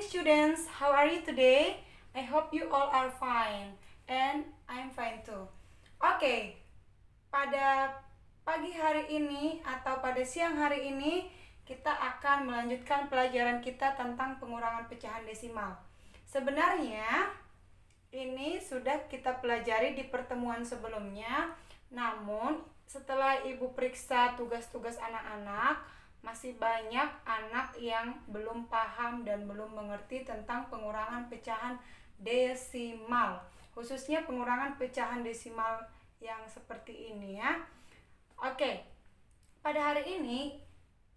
students, how are you today? I hope you all are fine and I'm fine too. Oke, pada pagi hari ini atau pada siang hari ini kita akan melanjutkan pelajaran kita tentang pengurangan pecahan desimal. Sebenarnya ini sudah kita pelajari di pertemuan sebelumnya, namun setelah Ibu periksa tugas-tugas anak-anak, masih banyak anak yang belum paham dan belum mengerti tentang pengurangan pecahan desimal, khususnya pengurangan pecahan desimal yang seperti ini ya. Oke, pada hari ini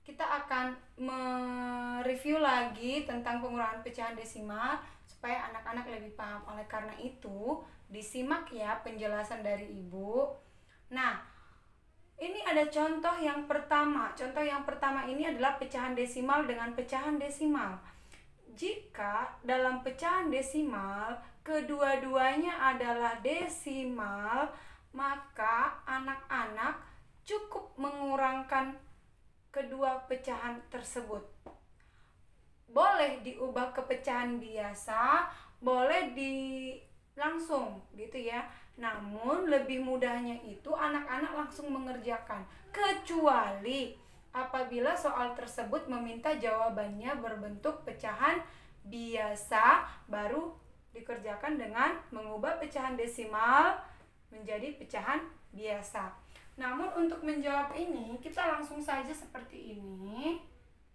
kita akan mereview lagi tentang pengurangan pecahan desimal supaya anak-anak lebih paham. Oleh karena itu, disimak ya penjelasan dari Ibu. Nah, ini ada contoh yang pertama. Contoh yang pertama ini adalah pecahan desimal dengan pecahan desimal. Jika dalam pecahan desimal kedua-duanya adalah desimal, maka anak-anak cukup mengurangkan kedua pecahan tersebut. Boleh diubah ke pecahan biasa, boleh langsung gitu ya. Namun lebih mudahnya itu anak-anak langsung mengerjakan, kecuali apabila soal tersebut meminta jawabannya berbentuk pecahan biasa, baru dikerjakan dengan mengubah pecahan desimal menjadi pecahan biasa. Namun untuk menjawab ini kita langsung saja seperti ini.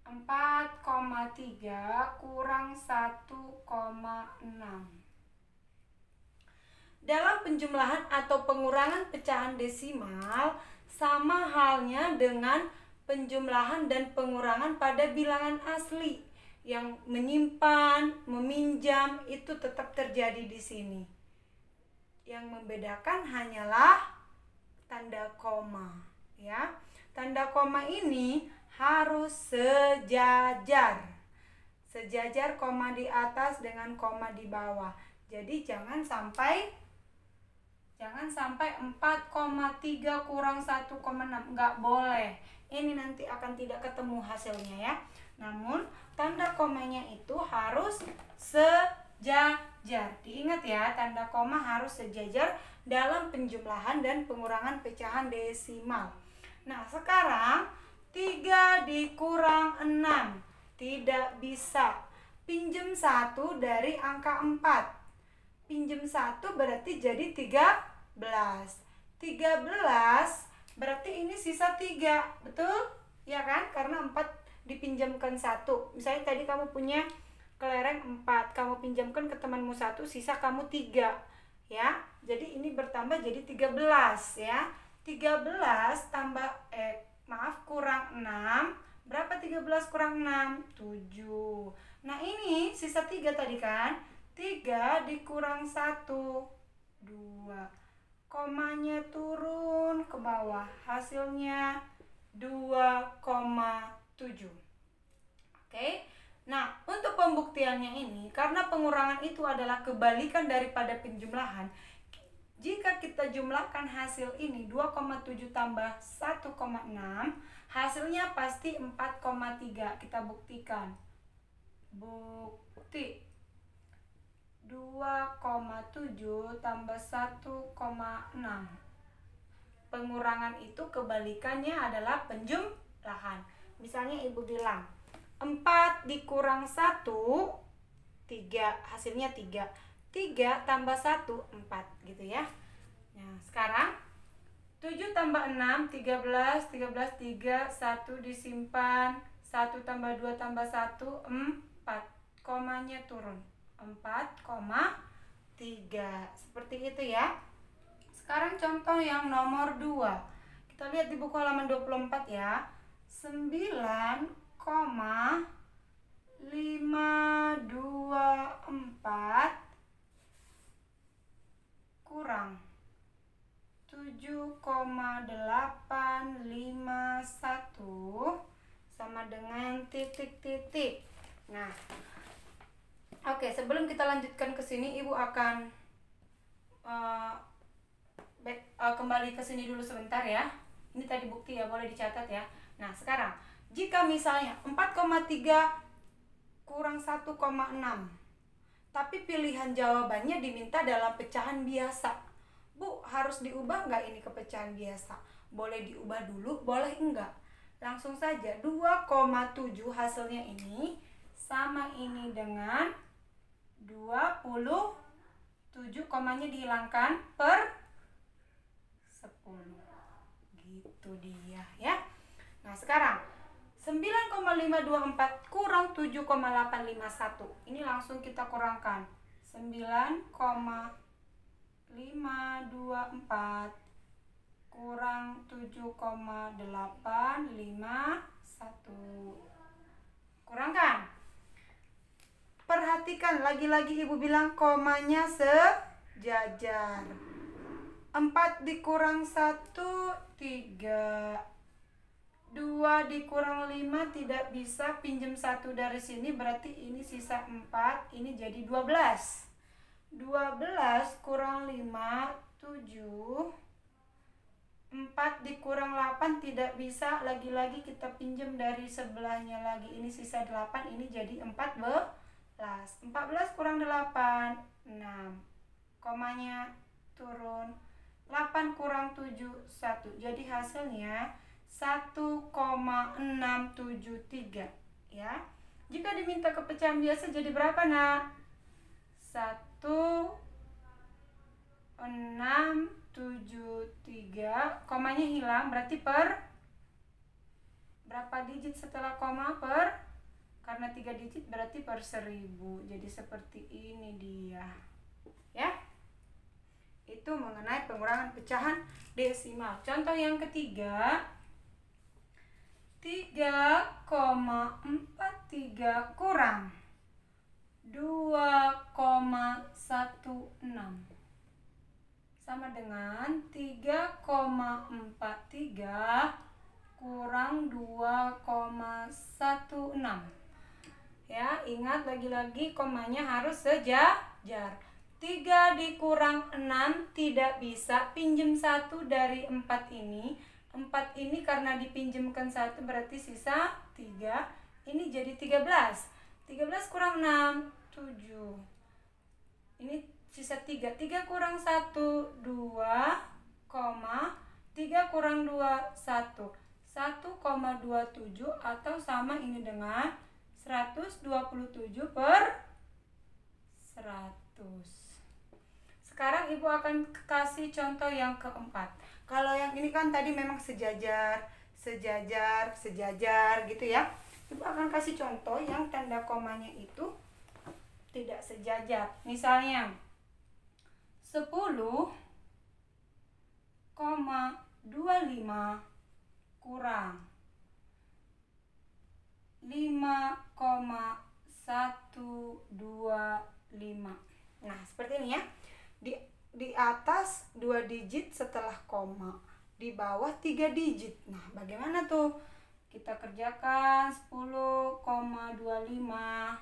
4,3 kurang 1,6. Dalam penjumlahan atau pengurangan pecahan desimal sama halnya dengan penjumlahan dan pengurangan pada bilangan asli. Yang menyimpan, meminjam itu tetap terjadi di sini. Yang membedakan hanyalah tanda koma, ya. Tanda koma ini harus sejajar. Sejajar koma di atas dengan koma di bawah. Jadi jangan sampai 4,3 kurang 1,6, nggak boleh. Ini nanti akan tidak ketemu hasilnya ya. Namun tanda komanya itu harus sejajar. Diingat ya, tanda koma harus sejajar dalam penjumlahan dan pengurangan pecahan desimal. Nah, sekarang 3 dikurang 6 tidak bisa. Pinjem 1 dari angka 4. Pinjem 1 berarti jadi 13 berarti ini sisa 3, betul? Ya kan? Karena 4 dipinjamkan 1. Misalnya tadi kamu punya kelereng 4, kamu pinjamkan ke temanmu 1, sisa kamu 3, ya. Jadi ini bertambah jadi 13 ya. 13 kurang 6. Berapa 13 kurang 6? 7. Nah, ini sisa 3 tadi kan? 3 dikurang 1, 2. Komanya turun ke bawah, hasilnya 2,7. Oke. Nah, untuk pembuktiannya ini, karena pengurangan itu adalah kebalikan daripada penjumlahan, jika kita jumlahkan hasil ini 2,7 tambah 1,6, hasilnya pasti 4,3. Kita buktikan. Bukti 2,7 tambah 1,6. Pengurangan itu kebalikannya adalah penjumlahan. Misalnya Ibu bilang 4 dikurang 1, 3, hasilnya 3. 3 tambah 1, 4 gitu ya. Nah, sekarang 7 tambah 6, 13, 3, 1 disimpan, 1 tambah 2 tambah 1, 4. Komanya turun. 4,3. Seperti itu ya. Sekarang contoh yang nomor 2. Kita lihat di buku halaman 24 ya. 9,524 kurang 7,851 sama dengan titik-titik. Nah, oke, sebelum kita lanjutkan ke sini, Ibu akan kembali ke sini dulu sebentar ya. Ini tadi bukti ya, boleh dicatat ya. Nah, sekarang jika misalnya 4,3 kurang 1,6. Tapi pilihan jawabannya diminta dalam pecahan biasa. Bu, harus diubah nggak ini ke pecahan biasa? Boleh diubah dulu, boleh enggak. Langsung saja, 2,7 hasilnya ini sama ini dengan 27, komanya dihilangkan, per 10. Gitu dia ya. Nah sekarang 9,524 kurang 7,851. Ini langsung kita kurangkan. 9,524 kurang 7,851. Kurangkan. Perhatikan, lagi-lagi ibu bilang komanya sejajar. 4 dikurang 1, 3. 2 dikurang 5 tidak bisa, pinjem 1 dari sini, berarti ini sisa 4, ini jadi 12. 12 kurang 5, 7. 4 dikurang 8 tidak bisa, lagi-lagi kita pinjem dari sebelahnya lagi, ini sisa 8, ini jadi 14. 14 kurang 8, 6. Komanya turun. 8 kurang 7, 1. Jadi hasilnya 1,673 ya. Jika diminta ke pecahan biasa jadi berapa, Nak? 1,673, komanya hilang, berarti per berapa digit setelah koma? Karena 3 digit berarti per 1000. Jadi seperti ini dia ya. Itu mengenai pengurangan pecahan desimal. Contoh yang ketiga, 3,43 kurang 2,16 sama dengan 3,43 kurang 2,16. Ya, ingat lagi-lagi komanya harus sejajar. 3 dikurang 6 tidak bisa, pinjem 1 dari 4 ini. 4 ini karena dipinjemkan 1 berarti sisa 3. Ini jadi 13. 13 kurang 6, 7. Ini sisa 3. 3 kurang 1, 2, 3 kurang 2, 1. 1,27 atau sama ini dengan 127 per 100. Sekarang ibu akan kasih contoh yang keempat. Kalau yang ini kan tadi memang sejajar gitu ya. Ibu akan kasih contoh yang tanda komanya itu tidak sejajar. Misalnya 10,25 kurang 5,125. Nah, seperti ini ya. Di atas 2 digit setelah koma, di bawah 3 digit. Nah, bagaimana tuh? Kita kerjakan 10,25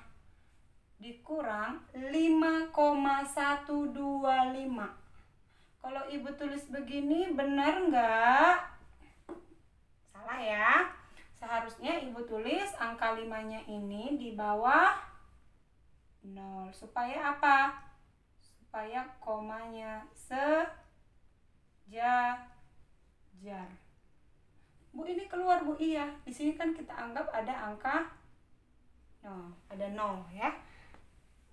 dikurang 5,125. Kalau ibu tulis begini benar nggak? Salah ya. Seharusnya ibu tulis angka 5-nya ini di bawah 0. Supaya apa? Supaya komanya sejajar. Bu, ini keluar, Bu. Iya, di sini kan kita anggap ada angka 0, ada 0 ya.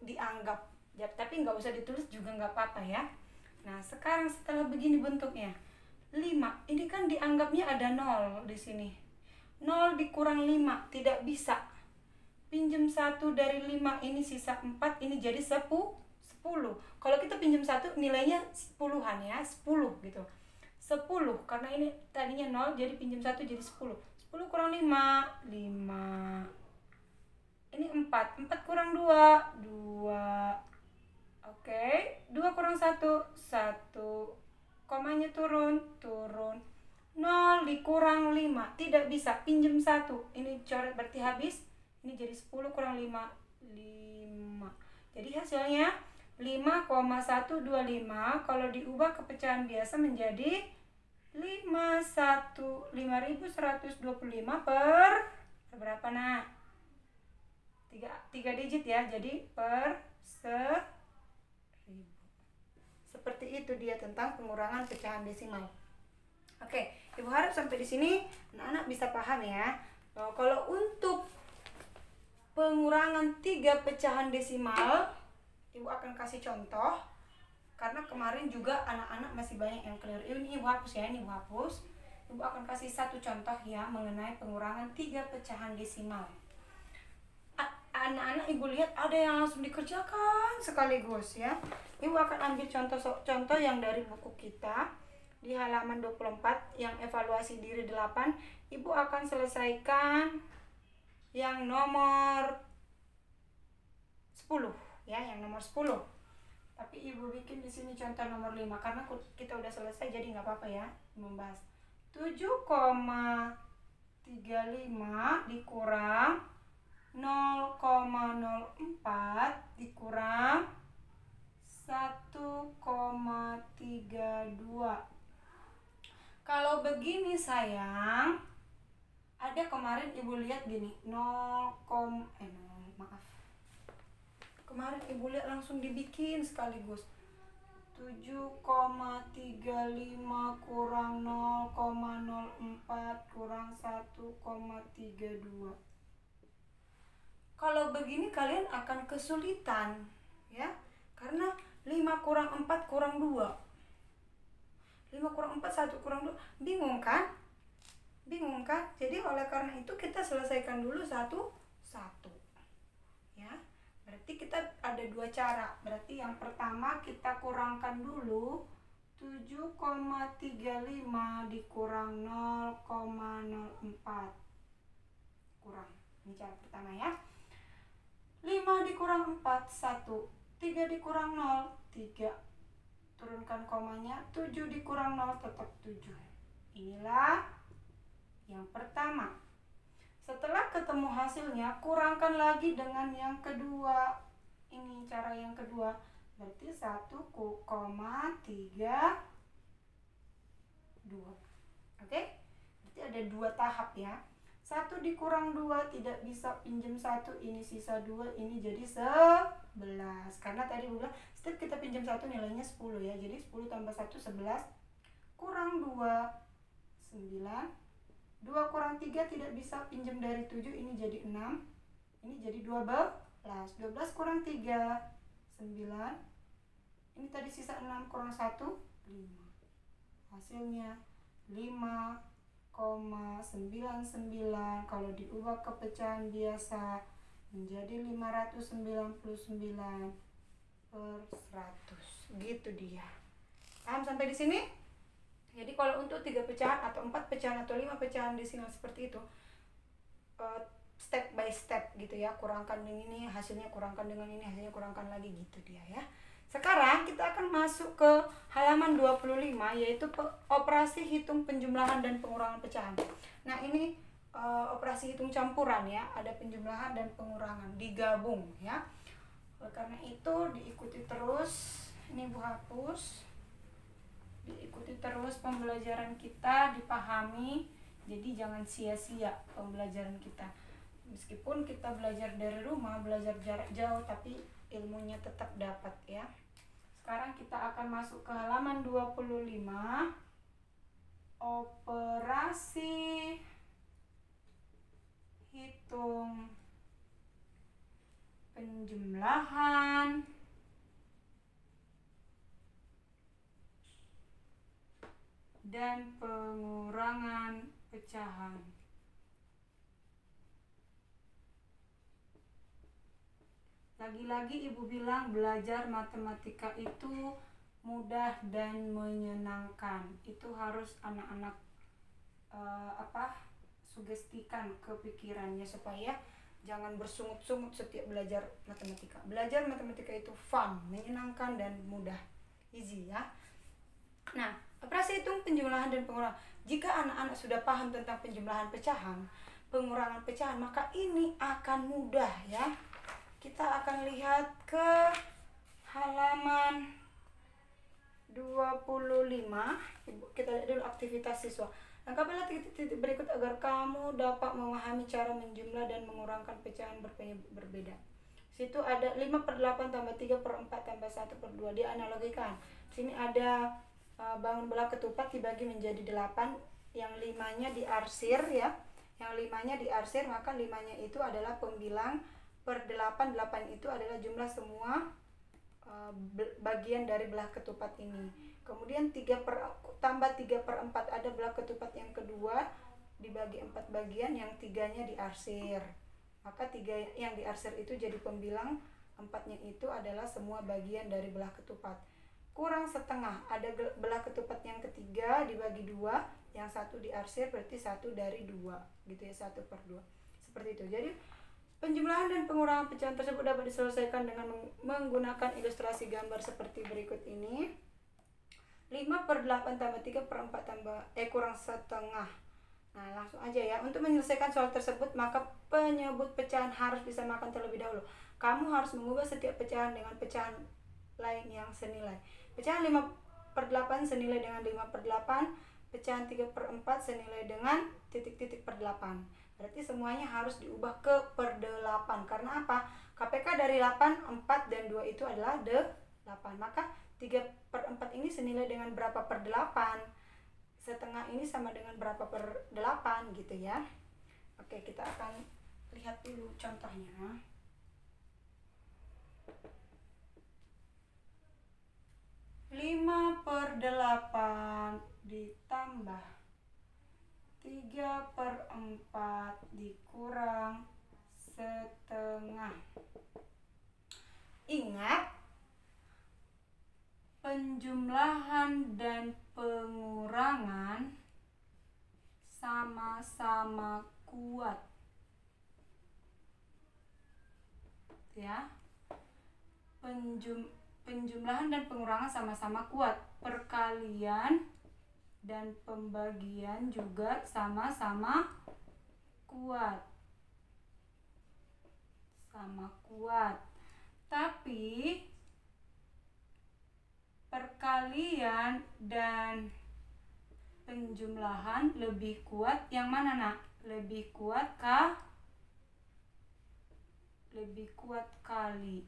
Dianggap, ya, tapi nggak usah ditulis juga nggak apa-apa ya. Nah, sekarang setelah begini bentuknya, 5, ini kan dianggapnya ada 0 di sini. 0 dikurang 5, tidak bisa. Pinjem 1 dari 5, ini sisa 4, ini jadi 10. Kalau kita pinjam 1 nilainya 10-an ya, 10 gitu. 10 karena ini tadinya 0 jadi pinjam 1 jadi 10. 10 kurang 5, 5. Ini 4. 4 kurang 2, 2. Oke, 2 kurang 1, 1. Komanya turun. 0 dikurang 5, tidak bisa, pinjam 1. Ini coret berarti habis. Ini jadi 10 kurang 5, 5. Jadi hasilnya 5,125. Kalau diubah ke pecahan biasa menjadi 5125 per berapa, Nak? 3 digit ya, jadi per 1000. Seperti itu dia tentang pengurangan pecahan desimal. Oke, Ibu harap sampai di sini anak-anak bisa paham ya. Kalau untuk pengurangan 3 pecahan desimal, Ibu akan kasih contoh. Karena kemarin juga anak-anak masih banyak yang keliru. Ini Ibu hapus ya, ini Ibu hapus. Ibu akan kasih satu contoh ya mengenai pengurangan 3 pecahan desimal. Anak-anak Ibu lihat ada yang langsung dikerjakan sekaligus ya. Ibu akan ambil contoh yang dari buku kita di halaman 24 yang evaluasi diri 8. Ibu akan selesaikan yang nomor 10 ya, yang nomor 10. Tapi Ibu bikin di sini contoh nomor 5 karena kita udah selesai jadi nggak apa-apa ya membahas. 7,35 dikurang 0,04 dikurang 1,32. Kalau begini sayang, ada kemarin Ibu lihat gini, kemarin Ibu lihat langsung dibikin sekaligus. 7,35 kurang 0,04 kurang 1,32. Kalau begini kalian akan kesulitan ya, karena 5 kurang 4 kurang 2. 5 kurang 4 1 kurang 2, bingung kan? Bingung kan? Jadi oleh karena itu kita selesaikan dulu satu-satu ya. Berarti kita ada 2 cara. Berarti yang pertama kita kurangkan dulu 7,35 dikurang 0,04 kurang. Ini cara pertama ya. 5 dikurang 4 1, 3 dikurang 0 3, turunkan komanya, 7 dikurang 0 tetap 7. Inilah yang pertama. Setelah ketemu hasilnya, kurangkan lagi dengan yang kedua. Ini cara yang kedua. Berarti 1,32. Oke? Berarti ada 2 tahap ya. 1 dikurang 2 tidak bisa pinjam 1, ini sisa 2, ini jadi 11. Karena tadi bilang setiap kita pinjam 1 nilainya 10 ya. Jadi 10 tambah 1 11 kurang 2 9. 2 kurang 3 tidak bisa pinjam dari 7, ini jadi 6. Ini jadi 12. 12 kurang 3 9. Ini tadi sisa 6 kurang 1 5. Hasilnya 5,99. Kalau diubah ke pecahan biasa menjadi 599 per 100. Gitu dia. Paham sampai di sini? Jadi kalau untuk 3 pecahan atau 4 pecahan atau 5 pecahan desimal seperti itu, step by step gitu ya. Kurangkan dengan ini, hasilnya kurangkan dengan ini, hasilnya kurangkan lagi gitu dia ya. Sekarang kita akan masuk ke halaman 25, yaitu operasi hitung penjumlahan dan pengurangan pecahan. Nah ini operasi hitung campuran ya, ada penjumlahan dan pengurangan digabung ya. Karena itu diikuti terus, ini Bu hapus, diikuti terus pembelajaran kita, dipahami. Jadi jangan sia-sia pembelajaran kita. Meskipun kita belajar dari rumah, belajar jarak jauh, tapi ilmunya tetap dapat ya. Sekarang kita akan masuk ke halaman 25. Operasi hitung penjumlahan dan pengurangan pecahan. Lagi-lagi Ibu bilang belajar matematika itu mudah dan menyenangkan. Itu harus anak-anak sugestikan ke pikirannya supaya jangan bersungut-sungut setiap belajar matematika. Belajar matematika itu fun, menyenangkan dan mudah, easy ya. Nah, operasi hitung penjumlahan dan pengurangan. Jika anak-anak sudah paham tentang penjumlahan pecahan, pengurangan pecahan, maka ini akan mudah ya. Kita akan lihat ke halaman 25. Kita lihat dulu aktivitas siswa. Lengkapilah titik-titik berikut agar kamu dapat memahami cara menjumlah dan mengurangkan pecahan berbeda. Situ ada 5/8 tambah 3/4 tambah 1/2. Dianalogikan. Sini ada bangun belah ketupat dibagi menjadi 8, yang 5-nya diarsir ya. Yang 5-nya diarsir, maka 5-nya itu adalah pembilang per 8. 8 itu adalah jumlah semua bagian dari belah ketupat ini. Kemudian tambah 3/4 ada belah ketupat yang kedua dibagi 4 bagian, yang 3-nya diarsir. Maka 3 yang diarsir itu jadi pembilang, 4-nya itu adalah semua bagian dari belah ketupat. Kurang setengah ada belah ketupat yang ketiga dibagi 2, yang 1 diarsir, berarti 1 dari 2 gitu ya, 1/2 seperti itu. Jadi penjumlahan dan pengurangan pecahan tersebut dapat diselesaikan dengan menggunakan ilustrasi gambar seperti berikut ini. 5/8 tambah 3/4 kurang setengah. Nah, langsung aja ya. Untuk menyelesaikan soal tersebut, maka penyebut pecahan harus disamakan terlebih dahulu. Kamu harus mengubah setiap pecahan dengan pecahan lain yang senilai. Pecahan 5/8 senilai dengan 5/8, pecahan 3/4 senilai dengan titik-titik per 8. Berarti semuanya harus diubah ke per 8. Karena apa? KPK dari 8, 4, dan 2 itu adalah 8. Maka 3/4 ini senilai dengan berapa per 8? Setengah ini sama dengan berapa per 8 gitu ya. Oke, kita akan lihat dulu contohnya. 5/8 ditambah 3/4 dikurang setengah. Ingat, penjumlahan dan pengurangan sama-sama kuat ya. Penjumlahan dan pengurangan sama-sama kuat. Perkalian dan pembagian juga sama-sama kuat. Sama kuat. Tapi perkalian dan penjumlahan lebih kuat yang mana, Nak? Lebih kuat kah? Lebih kuat kali.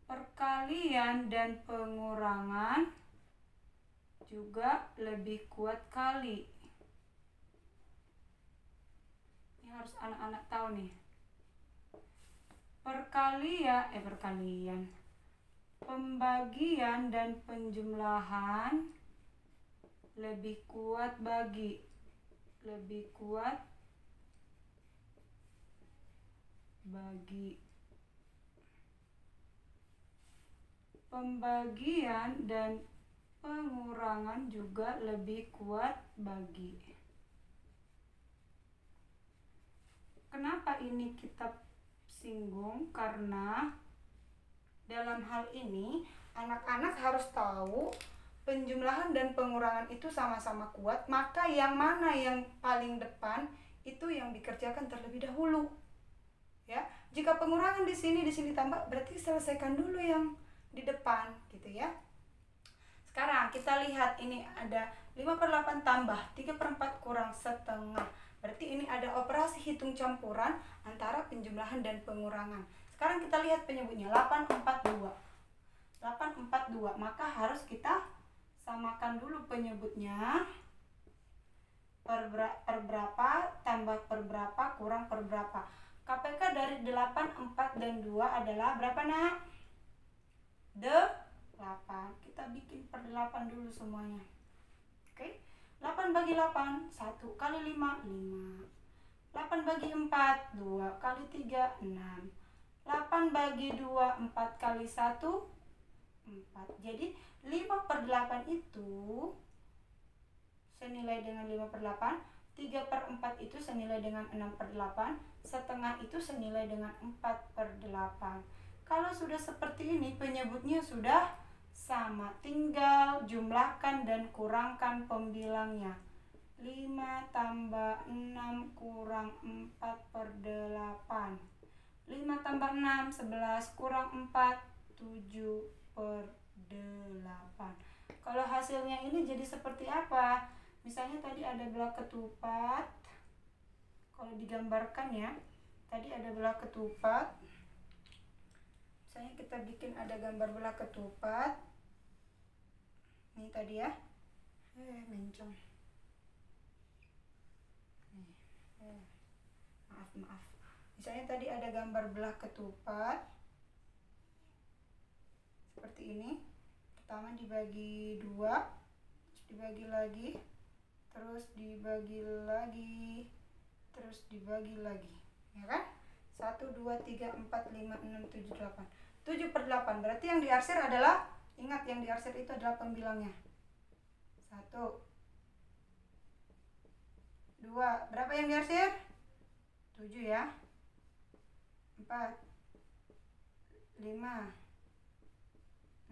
Perkalian dan pengurangan juga lebih kuat kali. Ini harus anak-anak tahu nih. Perkalian, pembagian dan penjumlahan lebih kuat bagi. Lebih kuat bagi. Pembagian dan pengurangan juga lebih kuat bagi. Kenapa ini kita singgung? Karena dalam hal ini anak-anak harus tahu penjumlahan dan pengurangan itu sama-sama kuat, maka yang mana yang paling depan itu yang dikerjakan terlebih dahulu. Ya, jika pengurangan di sini tambah, berarti selesaikan dulu yang di depan gitu ya. Sekarang kita lihat ini ada 5/8 tambah 3/4 kurang setengah. Berarti ini ada operasi hitung campuran antara penjumlahan dan pengurangan. Sekarang kita lihat penyebutnya 8/42. 8/42, maka harus kita samakan dulu penyebutnya. Per berapa tambah per berapa kurang per berapa. KPK dari 8, 4, dan 2 adalah berapa, Nak? 8. Kita bikin per 8 dulu semuanya. Oke. 8 bagi 8, 1 kali 5, 5. 8 bagi 4, 2 kali 3, 6. 8 bagi 2, 4 kali 1, 4. Jadi 5/8 itu senilai dengan 5/8. 3/4 itu senilai dengan 6/8. Setengah itu senilai dengan 4/8. Kalau sudah seperti ini, penyebutnya sudah sama. Tinggal jumlahkan dan kurangkan pembilangnya. 5 tambah 6 kurang 4/8. 5 tambah 6, 11 kurang 4, 7/8. Kalau hasilnya ini jadi seperti apa? Misalnya tadi ada belah ketupat. Kalau digambarkan ya, tadi ada belah ketupat. Misalnya kita bikin ada gambar belah ketupat. Ini tadi ya. Mencong. Maaf. Misalnya tadi ada gambar belah ketupat. Seperti ini. Pertama dibagi 2, terus dibagi lagi, terus dibagi lagi, terus dibagi lagi, ya kan? 1, 2, 3, 4, 5, 6, 7, 8. 7/8, berarti yang diarsir adalah, ingat yang diarsir itu adalah pembilangnya. 1, 2, berapa yang diarsir? 7 ya. 4, 5,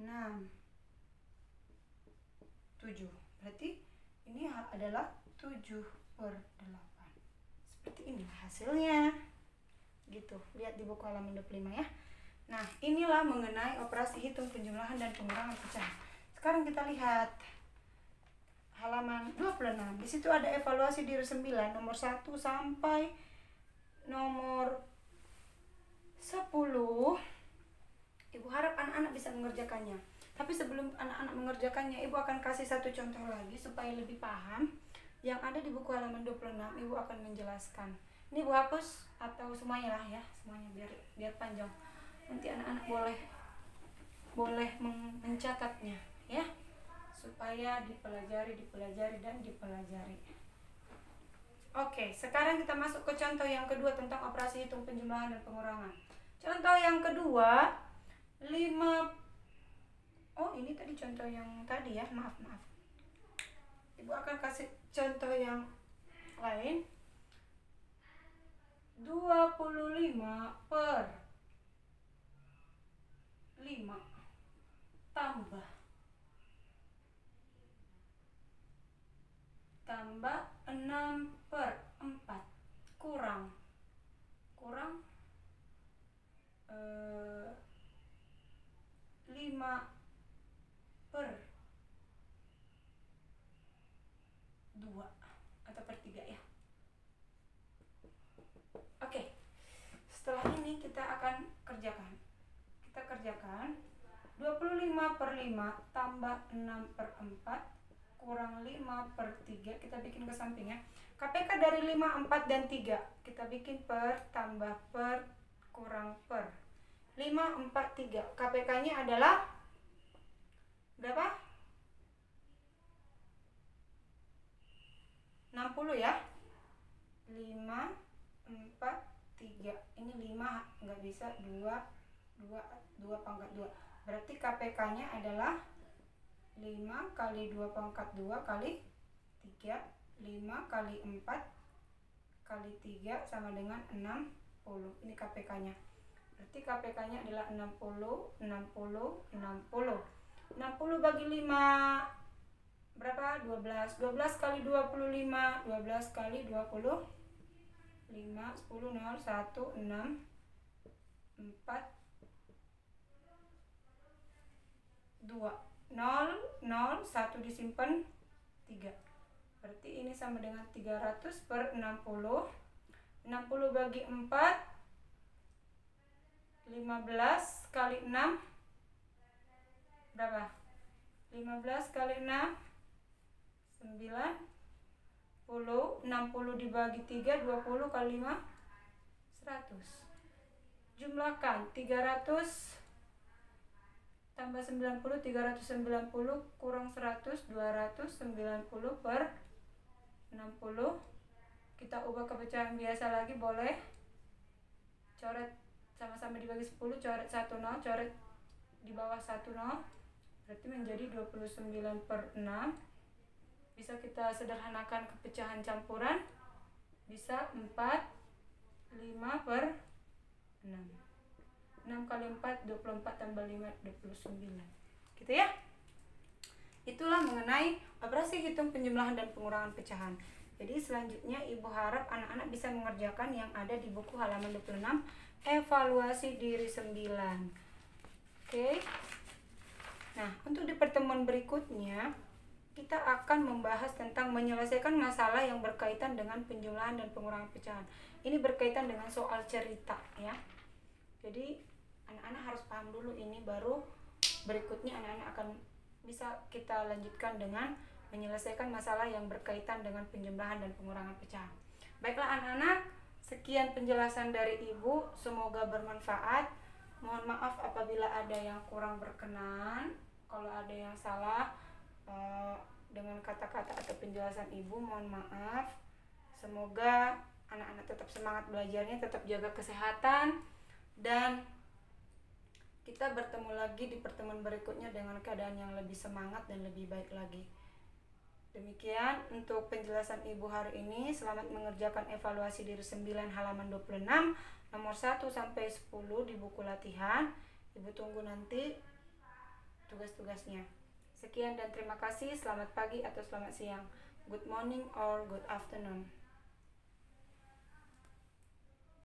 6, 7. Berarti ini adalah 7/8. Seperti ini hasilnya. Gitu. Lihat di buku halaman 25 ya. Nah, inilah mengenai operasi hitung penjumlahan dan pengurangan pecahan. Sekarang kita lihat halaman 26. Di situ ada evaluasi diri 9 nomor 1 sampai nomor 10. Ibu harap anak-anak bisa mengerjakannya. Tapi sebelum anak-anak mengerjakannya, Ibu akan kasih satu contoh lagi supaya lebih paham. Yang ada di buku halaman 26, Ibu akan menjelaskan. Ini Ibu hapus atau semuanya lah ya, semuanya biar panjang. Nanti anak-anak boleh mencatatnya ya, supaya dipelajari. Oke, sekarang kita masuk ke contoh yang kedua tentang operasi hitung penjumlahan dan pengurangan. Contoh yang kedua, 5. Oh, ini tadi contoh yang tadi ya, maaf. Ibu akan kasih contoh yang lain. 25/5 tambah 6/4 kurang 5/2 atau per 3 ya. Oke. Setelah ini kita akan kerjakan. 25/5 tambah 6/4 kurang 5/3. Kita bikin ke samping ya. KPK dari 5, 4, dan 3. Kita bikin per, tambah per, kurang per. 5, 4, 3. KPK-nya adalah berapa? 60 ya. 5, 4, 3. Ini 5 nggak bisa, 2 pangkat 2. Berarti KPK-nya adalah 5 kali 2 pangkat 2 kali 3. 5 kali 4 kali 3 sama dengan 60. Ini KPK-nya. Berarti KPK-nya adalah 60 bagi 5 berapa? 12. 12 kali 25, 12 kali 20, 5, 10, 0, 1, 6, 4, 2, 0, 0, 1 disimpan, 3. Berarti ini sama dengan 300/60. 60 bagi 4, 15 kali 6 berapa? 15 kali 6 90. 60 dibagi 3, 20 kali 5 100. Jumlahkan 300 tambah 90, 390 kurang 100, 290/60. Kita ubah ke pecahan biasa lagi, boleh. Coret sama-sama dibagi 10, coret 1 0, coret di bawah 1 0. Berarti menjadi 29/6. Bisa kita sederhanakan ke pecahan campuran. Bisa 4, 5/6. 6 kali 4, 24 tambah 5, 29. Gitu ya. Itulah mengenai operasi hitung penjumlahan dan pengurangan pecahan. Jadi selanjutnya Ibu harap anak-anak bisa mengerjakan yang ada di buku halaman 26, evaluasi diri 9. Oke. Nah, untuk di pertemuan berikutnya kita akan membahas tentang menyelesaikan masalah yang berkaitan dengan penjumlahan dan pengurangan pecahan. Ini berkaitan dengan soal cerita ya. Jadi anak-anak harus paham dulu ini, baru berikutnya anak-anak akan bisa kita lanjutkan dengan menyelesaikan masalah yang berkaitan dengan penjumlahan dan pengurangan pecahan. Baiklah anak-anak, sekian penjelasan dari Ibu, semoga bermanfaat. Mohon maaf apabila ada yang kurang berkenan, kalau ada yang salah dengan kata-kata atau penjelasan Ibu, mohon maaf. Semoga anak-anak tetap semangat belajarnya, tetap jaga kesehatan, dan kita bertemu lagi di pertemuan berikutnya dengan keadaan yang lebih semangat dan lebih baik lagi. Demikian untuk penjelasan Ibu hari ini. Selamat mengerjakan evaluasi diri 9 halaman 26 nomor 1 sampai 10 di buku latihan. Ibu tunggu nanti tugas-tugasnya. Sekian dan terima kasih. Selamat pagi atau selamat siang. Good morning or good afternoon.